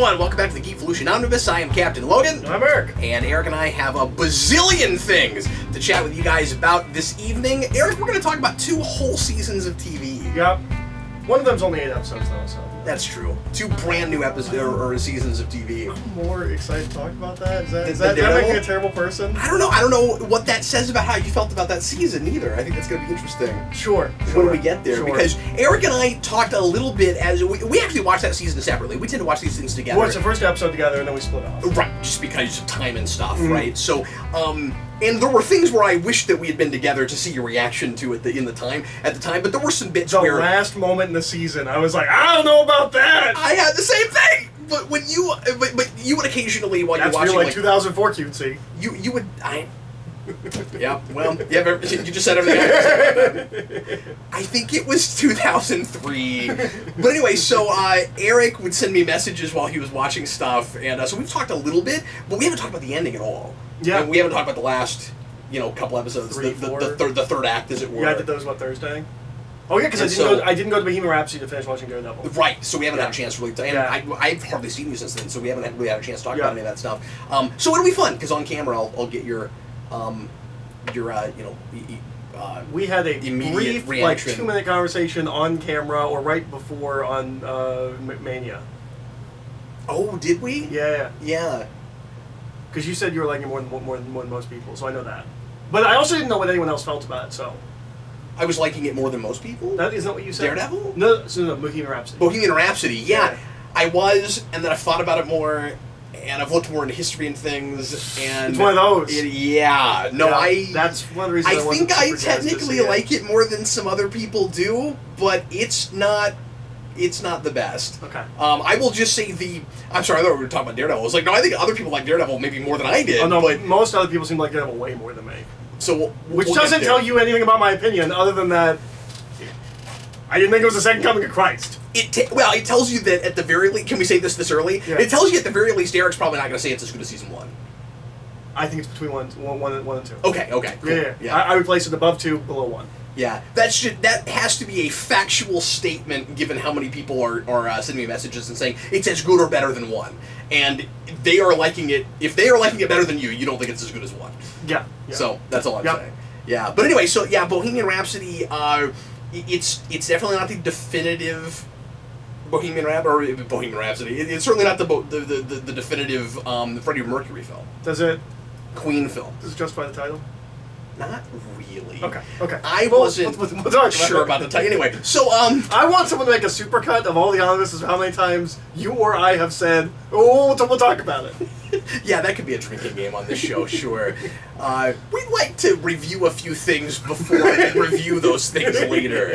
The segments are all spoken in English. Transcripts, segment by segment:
everyone, welcome back to the Geekvolution Omnibus. I am Captain Logan. I'm Eric. And Eric and I have a bazillion things to chat with you guys about this evening. Eric, we're going to talk about 2 whole seasons of TV. Yep. One of them's only 8 episodes though, so. That's true. 2 brand new episodes or seasons of TV. I'm more excited to talk about that. Does that make me a terrible person? I don't know. I don't know what that says about how you felt about that season either. I think that's going to be interesting. Sure. When we get there. Sure. Because Eric and I talked a little bit as... We actually watched that season separately. We tend to watch these things together. We watched the first episode together and then we split off. Right. Just because of time and stuff, right? So, and there were things where I wished that we had been together to see your reaction to it at the time, but there were some bits where... The last moment in the season, I was like, I don't know about that! I had the same thing! But when you... But you would occasionally, while you're watching... That's like 2004 cutesy. You would... Yeah, well, you just said everything I had to say about that. I think it was 2003. But anyway, so Eric would send me messages while he was watching stuff, and so we've talked a little bit, but we haven't talked about the ending at all. Yeah. And we haven't talked about the last, couple episodes, the third act, as it were. Yeah, I did those, Thursday? Oh yeah, because I didn't go to Bohemian Rhapsody to finish watching Daredevil. Right, so we haven't had a chance to really... And I've hardly seen you since then, so we haven't really had a chance to talk about any of that stuff. So it'll be fun, because on camera I'll get your we had a brief, reaction. 2-minute conversation on camera, or right before on Mania. Oh, did we? Yeah. Yeah. Because you said you were liking it more than most people, so I know that. But I also didn't know what anyone else felt about it, so... I was liking it more than most people? That isn't what you said? Daredevil? No, Bohemian Rhapsody. Bohemian Rhapsody, yeah. I was, and then I thought about it more... And I've looked more into history and things, and... It's one of those. That's one of the reasons I think I technically like it more than some other people do, but it's not the best. Okay. I will just say I'm sorry, I thought we were talking about Daredevil. I was like, no, I think other people like Daredevil maybe more than I did. Oh, no, but most other people seem like Daredevil way more than me. So Which doesn't tell you anything about my opinion, other than that I didn't think it was the second coming of Christ. It tells you that at the very least... Can we say this early? Yeah. It tells you at the very least Eric's probably not going to say it's as good as season 1. I think it's between one and 2. Okay, cool. Yeah. I would place it above 2, below 1. Yeah, that has to be a factual statement given how many people are sending me messages and saying it's as good or better than 1. And they are liking it... If they are liking it better than you don't think it's as good as 1. Yeah. So, that's all I'm saying. Yeah, but anyway, so yeah, Bohemian Rhapsody... It's definitely not the definitive Bohemian Rhapsody. It's certainly not the definitive Freddie Mercury film. Does it? Queen film. Does it justify the title? Not really. Okay. I wasn't sure about the title. Anyway, so I want someone to make a supercut of all the omnibuses of how many times you or I have said, "Oh, we'll talk about it." Yeah, that could be a drinking game on this show, sure. We'd like to review a few things before we review those things later.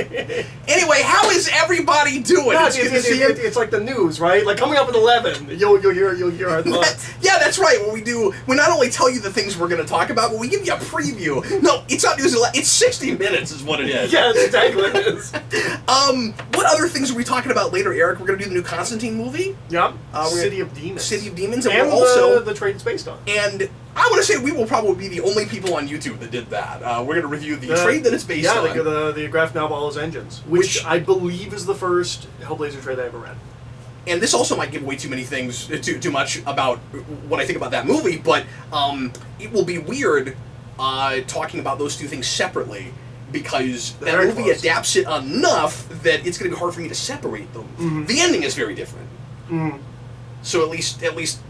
Anyway, how is everybody doing? No, it's like the news, right? Like coming up at 11, you'll hear our thoughts. Yeah, that's right. What we do, we not only tell you the things we're going to talk about, but we give you a preview. No, it's not news. It's 60 minutes is what it is. Yeah, that's exactly what it is. What other things are we talking about later, Eric? We're going to do the new Constantine movie. Yep. City of Demons. City of Demons, and we're also the trade it's based on. And I want to say we will probably be the only people on YouTube that did that. We're going to review the trade that it's based on. Yeah, the graphic novel All Those Engines, which I believe is the first Hellblazer trade I ever read. And this also might give away too many things, too much about what I think about that movie, but it will be weird talking about those two things separately, because that movie adapts it enough that it's going to be hard for me to separate them. Mm-hmm. The ending is very different. Mm-hmm. So at least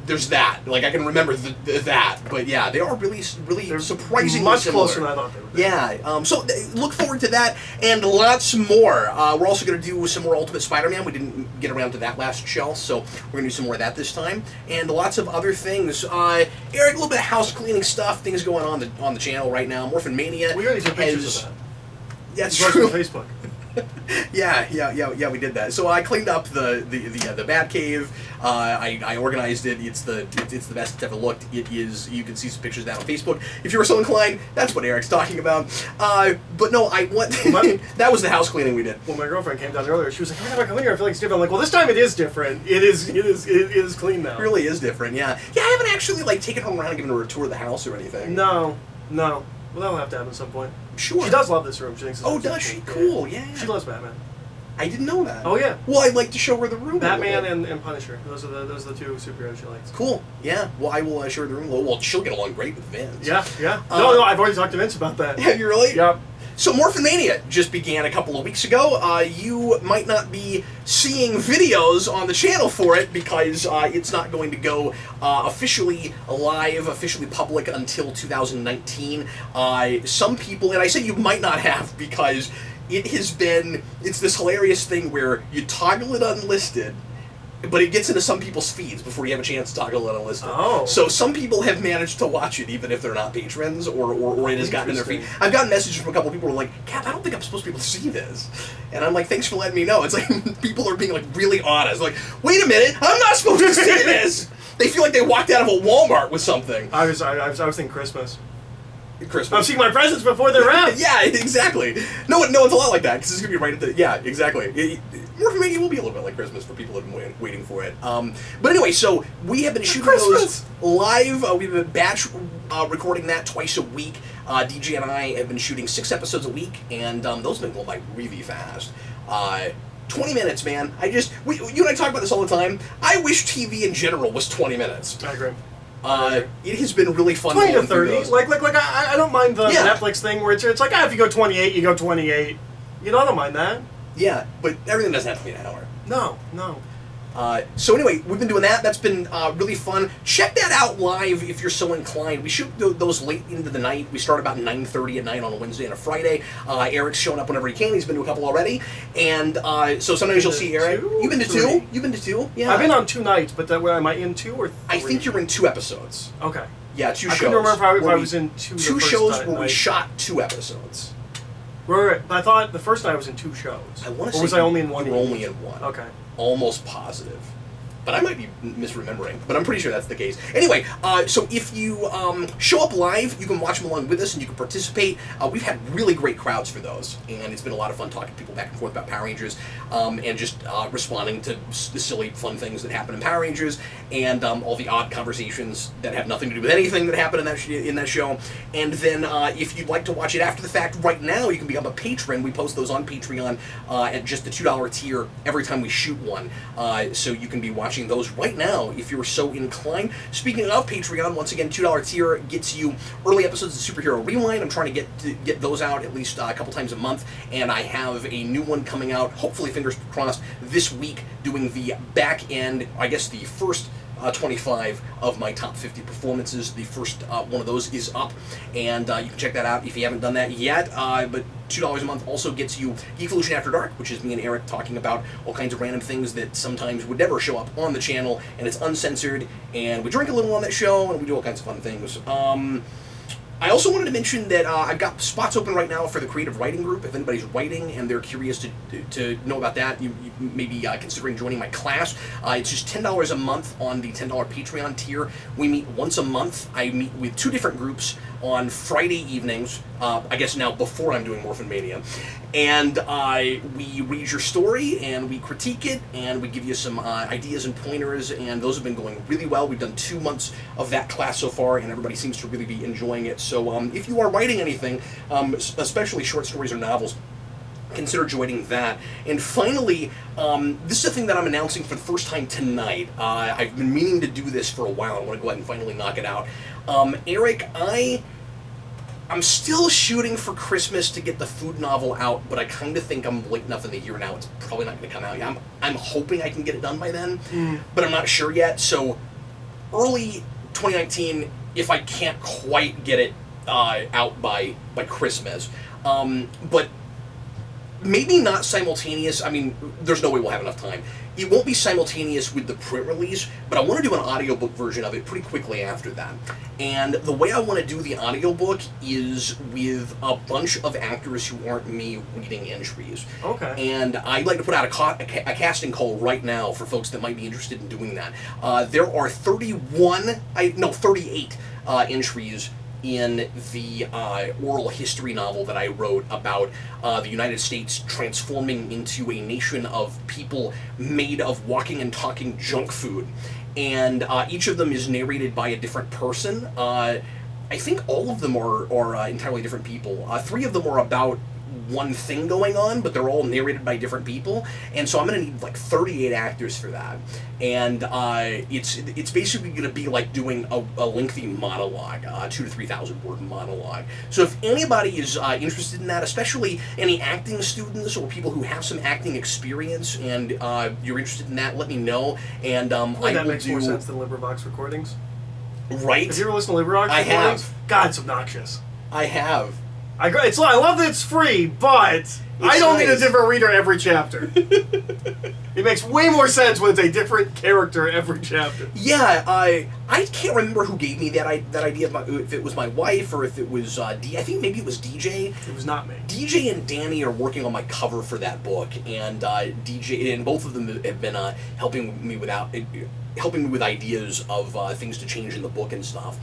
there's that. Like I can remember that, but yeah, they are really surprisingly much similar. Closer than I thought they would be. Yeah. So look forward to that and lots more. We're also going to do some more Ultimate Spider-Man. We didn't get around to that last show, so we're going to do some more of that this time, and lots of other things. Eric, a little bit of house cleaning stuff. Things going on the channel right now. Morphin Mania. We already took pictures of that. That's true. On Facebook. Yeah, we did that. So I cleaned up the Batcave. I organized it. It's the best it's ever looked. It is. You can see some pictures of that on Facebook if you were so inclined. That's what Eric's talking about. But no, I want. That was the house cleaning we did. Well, my girlfriend came down earlier. She was like, "Every time I come in here, I feel like it's different." I'm like, "Well, this time it is different. It is clean now." It really is different. Yeah. I haven't actually taken her around and given her a tour of the house or anything. No. Well, that'll have to happen at some point. Sure. She does love this room. She thinks. Does she? Cool. Yeah. She loves Batman. I didn't know that. Oh yeah. Well, I'd like to show her the room. Batman and Punisher. Those are the two superheroes she likes. Cool. Yeah. Well, I will show her the room. Well, she'll get along great with Vince. Yeah. No, I've already talked to Vince about that. Have you really? Yep. So Morphin-Mania just began a couple of weeks ago. You might not be seeing videos on the channel for it because it's not going to go officially live, officially public until 2019. Some people, and I say you might not have because it's this hilarious thing where you toggle it unlisted, but it gets into some people's feeds before you have a chance to toggle it unlisted. Oh. So some people have managed to watch it even if they're not patrons or it has gotten in their feed. I've gotten messages from a couple of people who are like, Cap, I don't think I'm supposed to be able to see this. And I'm like, thanks for letting me know. It's like people are being like really honest. Like, wait a minute, I'm not supposed to see this. They feel like they walked out of a Walmart with something. I was thinking Christmas. Christmas. I'm seeing my presents before they're wrapped. Yeah, exactly. No, it's a lot like that because it's gonna be right at the. Yeah, exactly. Morphin-Mania will be a little bit like Christmas for people who've been waiting for it. But anyway, so we have been shooting those live. We've been batch recording that twice a week. DJ and I have been shooting 6 episodes a week, and those have been going by really fast. 20 minutes, man. You and I talk about this all the time. I wish TV in general was 20 minutes. I agree. It has been really fun. 20 to 30. Like I don't mind the Netflix thing where it's like, if you go 28, you go 28. You know, I don't mind that. Yeah, but everything doesn't have to be an hour. No. So anyway, we've been doing that. That's been really fun. Check that out live if you're so inclined. We shoot those late into the night. We start about 9:30 at night on a Wednesday and a Friday. Eric's showing up whenever he can. He's been to a couple already. And so sometimes you'll see Eric. You've been to 2? You've been to 2? Yeah. I've been on 2 nights, but where am I in 2 or 3? I think you're in 2 episodes. Okay. Yeah, 2 shows. I couldn't remember if I was in 2 2 shows where we shot 2 episodes. Right. But I thought the first night I was in 2 shows. I want to say was I only in 1? You were only in 1. Okay. Almost positive. But I might be misremembering, but I'm pretty sure that's the case. Anyway, so if you show up live, you can watch them along with us and you can participate. We've had really great crowds for those, and it's been a lot of fun talking to people back and forth about Power Rangers, and just responding to the silly, fun things that happen in Power Rangers, and all the odd conversations that have nothing to do with anything that happened in that show. And then if you'd like to watch it after the fact, right now you can become a patron. We post those on Patreon at just the $2 tier every time we shoot one, so you can be watching those right now if you're so inclined. Speaking of Patreon, once again, $2 tier gets you early episodes of Superhero Rewind. I'm trying to get those out at least a couple times a month, and I have a new one coming out, hopefully, fingers crossed, this week, doing the back end, I guess the first 25 of my top 50 performances. The first one of those is up, and you can check that out if you haven't done that yet. But $2 a month also gets you Geekvolution After Dark, which is me and Eric talking about all kinds of random things that sometimes would never show up on the channel, and it's uncensored, and we drink a little on that show, and we do all kinds of fun things. I also wanted to mention that I've got spots open right now for the creative writing group. If anybody's writing and they're curious to know about that, you may be considering joining my class. It's just $10 a month on the $10 Patreon tier. We meet once a month. I meet with 2 different groups on Friday evenings, I guess now before I'm doing Morphin-Mania. And we read your story, and we critique it, and we give you some ideas and pointers, and those have been going really well. We've done 2 months of that class so far, and everybody seems to really be enjoying it. So if you are writing anything, especially short stories or novels, consider joining that. And finally, this is a thing that I'm announcing for the first time tonight. I've been meaning to do this for a while. I want to go ahead and finally knock it out. Eric, I'm still shooting for Christmas to get the food novel out, but I kind of think I'm late enough in the year now. It's probably not going to come out yet. I'm hoping I can get it done by then, but I'm not sure yet. So early 2019, if I can't quite get it out by Christmas, but maybe not simultaneous. I mean, there's no way we'll have enough time. It won't be simultaneous with the print release, but I want to do an audiobook version of it pretty quickly after that. And the way I want to do the audiobook is with a bunch of actors who aren't me reading entries. Okay. And I'd like to put out a casting call right now for folks that might be interested in doing that. There are 38 entries in the oral history novel that I wrote about the United States transforming into a nation of people made of walking and talking junk food. And each of them is narrated by a different person. I think all of them are entirely different people. 3 of them are about one thing going on, but they're all narrated by different people, and so I'm going to need like 38 actors for that, and it's basically going to be like doing a lengthy monologue, 2,000 to 3,000 word monologue. So if anybody is interested in that, especially any acting students or people who have some acting experience, and you're interested in that, let me know. And that makes more sense than LibriVox recordings. Right? Have you ever listened to LibriVox recordings? I have. God, it's obnoxious. I have. I love that it's free, but I don't need a different reader every chapter. It makes way more sense when it's a different character every chapter. Yeah, I can't remember who gave me that idea, if it was my wife or if it was I think maybe it was DJ. It was not me. DJ and Danny are working on my cover for that book, and DJ and both of them have been helping me with ideas of things to change in the book and stuff.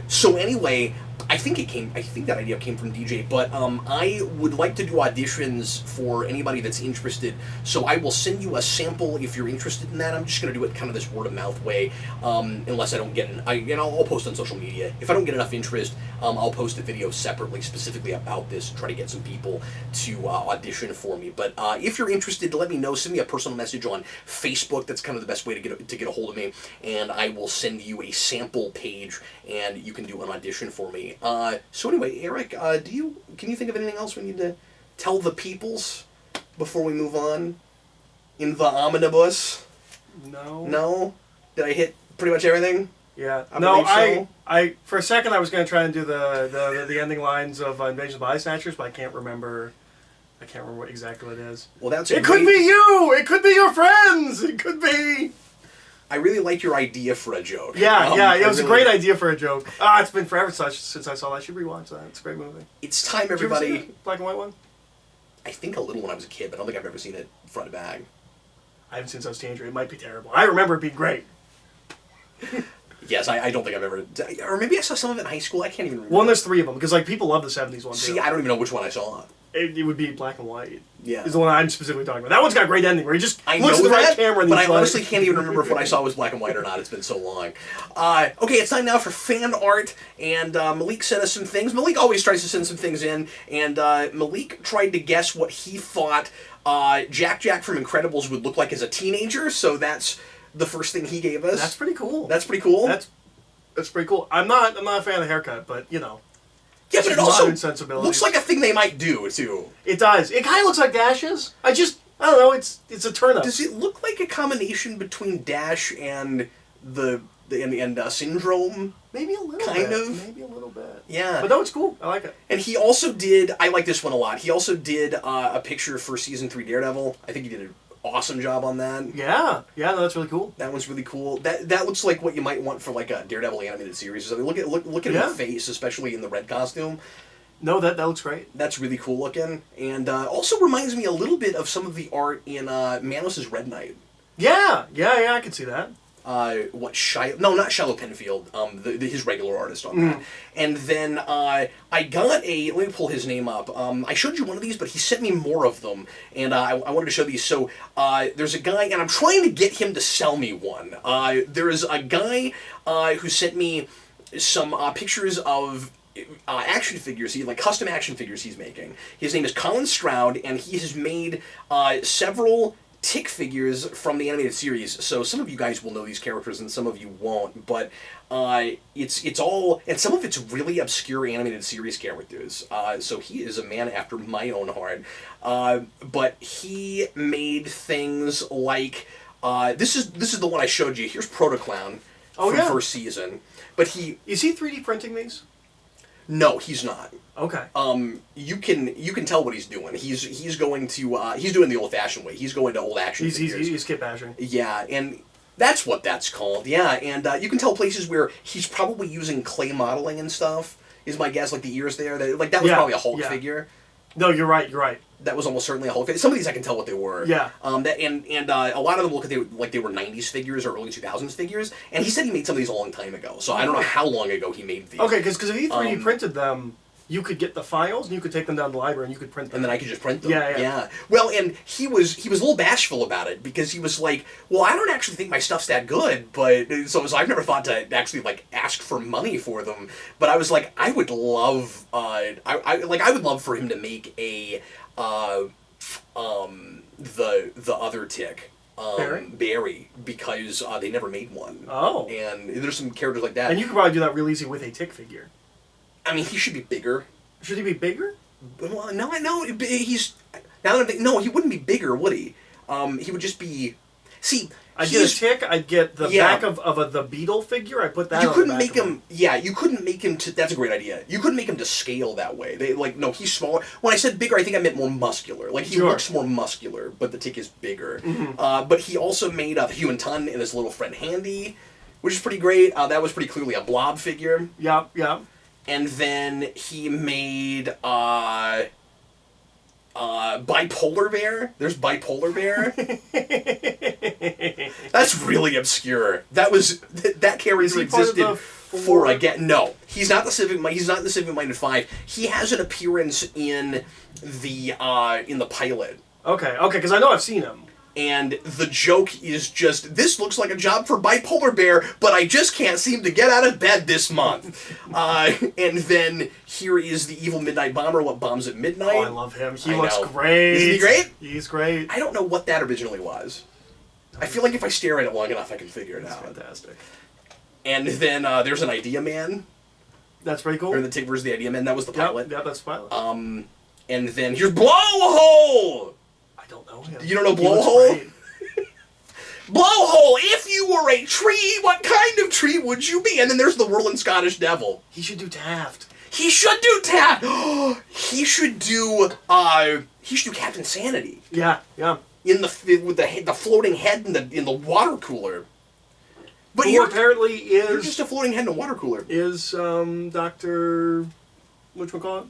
So anyway, I think that idea came from DJ, but I would like to do auditions for anybody that's interested, so I will send you a sample if you're interested in that. I'm just going to do it kind of this word of mouth way, unless I don't get I'll post on social media. If I don't get enough interest, I'll post a video separately, specifically about this, and try to get some people to audition for me. But if you're interested, let me know. Send me a personal message on Facebook. That's kind of the best way to get a hold of me, and I will send you a sample page, and you can do an audition for me. So anyway, Eric, can you think of anything else we need to tell the peoples before we move on in the omnibus? No. No? Did I hit pretty much everything? Yeah. So. I for a second I was going to try and do the ending lines of Invasion of the Body Snatchers, but I can't remember what exactly it is. Well, It could be you. It could be your friends. It could be. I really like your idea for a joke. Yeah, it was a great idea for a joke. It's been forever since I saw that. I should rewatch that. It's a great movie. It's time, everybody. Did you ever see the black and white one? I think a little when I was a kid, but I don't think I've ever seen it front to back. I haven't seen it since teenager. It might be terrible. I remember it being great. Yes, I don't think I've ever... Or maybe I saw some of it in high school. I can't even remember. Well, there's three of them, because people love the 70s one, too. See, I don't even know which one I saw. It would be black and white. Yeah. Is the one I'm specifically talking about. That one's got a great ending, where he just I looks know at the right that, camera and but he's I honestly can't even remember if what I saw was black and white or not. It's been so long. Okay, it's time now for fan art, and Malik sent us some things. Malik always tries to send some things in, and Malik tried to guess what he thought Jack from Incredibles would look like as a teenager, so that's the first thing he gave us. That's pretty cool. That's pretty cool? That's pretty cool. I'm not a fan of the haircut, but, you know. Yeah, but it also looks like a thing they might do, too. It does. It kind of looks like Dash's. I don't know, it's a turn-up. Does it look like a combination between Dash and the Syndrome? Maybe a little bit. Maybe a little bit. Yeah. But no, it's cool. I like it. And he also did, I like this one a lot, he also did a picture for Season 3 Daredevil. I think he did an awesome job on that. Yeah, no, that's really cool. That one's really cool. That looks like what you might want for like a Daredevil animated series. I mean, look at his face, especially in the red costume. No, that looks great. That's really cool looking, and also reminds me a little bit of some of the art in Manos' Red Knight. Yeah, I can see that. Not Shiloh Penfield, his regular artist on that. And then I got let me pull his name up. I showed you one of these, but he sent me more of them, and I wanted to show these. So there's a guy, and I'm trying to get him to sell me one. There is a guy who sent me some pictures of action figures, custom action figures he's making. His name is Colin Stroud, and he has made several Tick figures from the animated series. So some of you guys will know these characters and some of you won't, but it's all, and some of it's really obscure animated series characters. So he is a man after my own heart. But he made things like this is the one I showed you. Here's Protoclown from first season. But is he 3D printing these? No, he's not. Okay. You can tell what he's doing. He's going to he's doing the old-fashioned way. He's going to old action figures. He's skip bashing. Yeah, and that's what that's called. Yeah, and you can tell places where he's probably using clay modeling and stuff. Is my guess, like the ears there. That was probably a Hulk figure. No, you're right. That was almost certainly a Hulk figure. Some of these I can tell what they were. Yeah. A lot of them look like they were 90s figures or early 2000s figures. And he said he made some of these a long time ago. So I don't know how long ago he made these. Okay, because if he 3D printed them, you could get the files and you could take them down to the library and you could print them. And then I could just print them. Yeah. Well, and he was a little bashful about it because he was like, well, I don't actually think my stuff's that good, but so I've never thought to actually like ask for money for them. But I was like, I would love, I would love for him to make a, the other tick. Barry, because they never made one. Oh. And there's some characters like that. And you could probably do that real easy with a tick figure. I mean, he should be bigger. Should he be bigger? Well, no, he's... Now that I'm thinking, no, he wouldn't be bigger, would he? He would just be... See, I'd get a tick, I'd get the back of the beetle figure, I put that you on couldn't the back make him... Yeah, you couldn't make him to... That's a great idea. You couldn't make him to scale that way. No, he's smaller. When I said bigger, I think I meant more muscular. Like, he looks more muscular, but the tick is bigger. Mm-hmm. But he also made the Human Ton and his little friend Handy, which is pretty great. That was pretty clearly a blob figure. Yeah. And then he made Bipolar Bear. There's Bipolar Bear. That's really obscure. That character existed for again. No, he's not the Civic. He's not the Civic Minded 5. He has an appearance in the pilot. Okay, because I know I've seen him. And the joke is just, this looks like a job for Bipolar Bear, but I just can't seem to get out of bed this month. And then here is the evil Midnight Bomber, what bombs at midnight. Oh, I love him. He looks great. Isn't he great? He's great. I don't know what that originally was. I feel like if I stare at it long enough, I can figure it out. Fantastic. And then there's an Idea Man. That's pretty cool. Or the Tick vs. the Idea Man. That was the pilot. Yeah, that's the pilot. And then here's Blowhole! I don't know him. You don't know Blowhole? Blowhole, if you were a tree, what kind of tree would you be? And then there's the Whirling Scottish Devil. He should do Taft. He should do Taft! He should do Captain Sanity. Yeah. With the floating head in the water cooler. But you're just a floating head in a water cooler. Is Dr. whatchamacallit?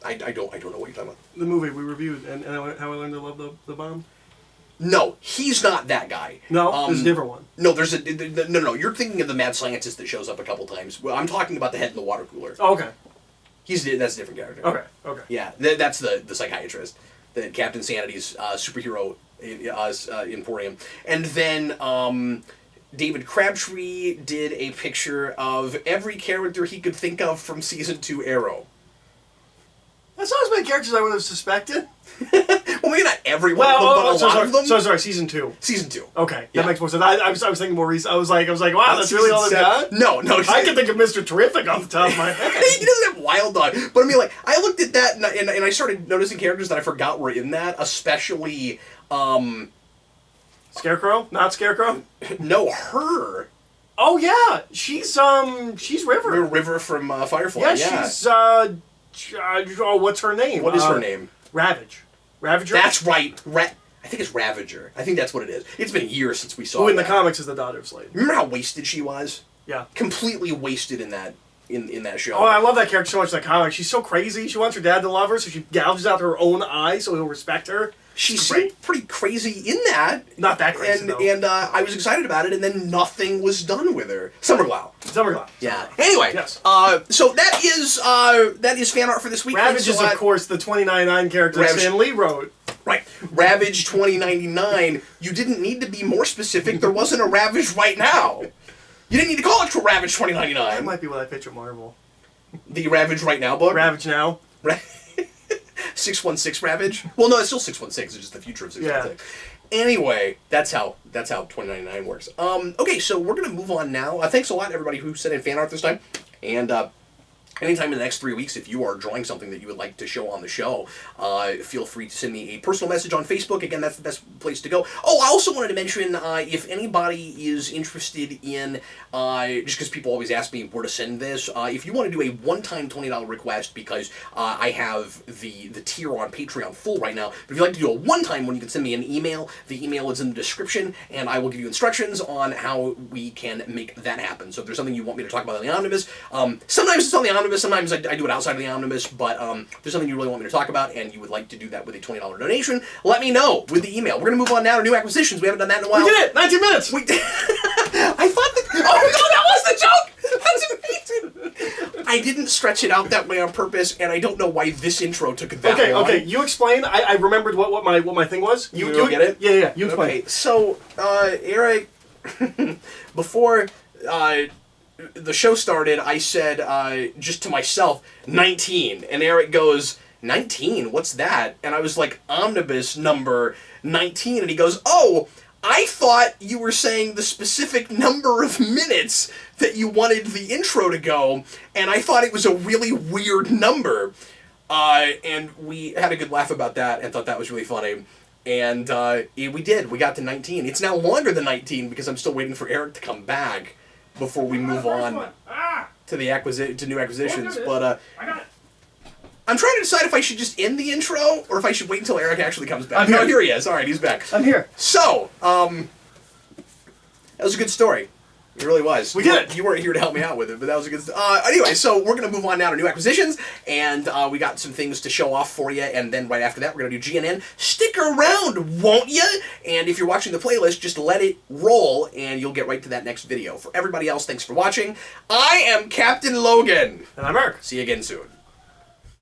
I don't know what you're talking about. The movie we reviewed and How I Learned to Love the Bomb. No, he's not that guy. No, there's a different one. No, no. You're thinking of the mad scientist that shows up a couple times. Well, I'm talking about the head in the water cooler. Oh, okay. That's a different character. Okay. Yeah, that's the psychiatrist, the Captain Sanity's superhero emporium, and then David Crabtree did a picture of every character he could think of from season 2 Arrow. That's not as many characters I would have suspected. Well, maybe not everyone, but a lot of them. So sorry, season 2. Season 2. Okay, that makes more sense. I was thinking more recent. I was like, wow, that's really all they've got? No. I can think of Mr. Terrific off the top of my head. He doesn't have Wild Dog, but I mean, like, I looked at that and I started noticing characters that I forgot were in that, especially Scarecrow? Not Scarecrow? No, her. Oh yeah, she's River. River from Firefly. Yeah, yeah. she's what's her name? What is her name? Ravager? That's right. I think it's Ravager. I think that's what it is. It's been years since we saw Who in that. the comics is the daughter of Slade. Remember how wasted she was? Yeah. Completely wasted in that show. Oh, I love that character so much in the comics. She's so crazy. She wants her dad to love her, so she gouges out her own eye so he'll respect her. She seemed pretty crazy in that. Not that crazy, though. And I was excited about it, and then nothing was done with her. Summerglow. Yeah. Anyway, yes. So that is fan art for this week. Ravage is, of course, the 2099 character Stan Lee wrote. Right. Ravage 2099. You didn't need to be more specific. There wasn't a Ravage right now. You didn't need to call it Ravage 2099. That might be what I pitch at Marvel. The Ravage Right Now book? Ravage Now. 616 Ravage? Well, no, it's still 616. It's just the future of 616. Yeah. Anyway, that's how 2099 works. Okay, so we're going to move on now. Thanks a lot, everybody who sent in fan art this time. And anytime in the next 3 weeks, if you are drawing something that you would like to show on the show, feel free to send me a personal message on Facebook. Again, that's the best place to go. Oh, I also wanted to mention, if anybody is interested in, just because people always ask me where to send this, if you want to do a one-time $20 request, because I have the tier on Patreon full right now, but if you'd like to do a one-time one, you can send me an email. The email is in the description, and I will give you instructions on how we can make that happen. So if there's something you want me to talk about on the Omnibus, sometimes it's on the Omnibus, sometimes I do it outside of the Omnibus, but if there's something you really want me to talk about and you would like to do that with a $20 donation, let me know with the email. We're going to move on now to new acquisitions. We haven't done that in a while. We did it! 19 minutes! We did. I thought that... Oh, no, that was the joke! That's amazing! I didn't didn't stretch it out that way on purpose, and I don't know why this intro took that long. Okay, you explain. I remembered what my thing was. You get it? Yeah, you explain. Okay, so, Eric, before the show started, I said, just to myself, 19, and Eric goes, 19? What's that? And I was like, Omnibus number 19, and he goes, oh, I thought you were saying the specific number of minutes that you wanted the intro to go, and I thought it was a really weird number. And we had a good laugh about that and thought that was really funny. And we did. We got to 19. It's now longer than 19 because I'm still waiting for Eric to come back before we move on to the new acquisitions. But I'm trying to decide if I should just end the intro or if I should wait until Eric actually comes back. No, here he is. All right, he's back. I'm here. So, that was a good story. It really was. We did it. You weren't here to help me out with it, but that was a good anyway, so we're going to move on now to new acquisitions, and we got some things to show off for you, and then right after that, we're going to do GNN. Stick around, won't you? And if you're watching the playlist, just let it roll, and you'll get right to that next video. For everybody else, thanks for watching. I am Captain Logan. And I'm Eric. See you again soon.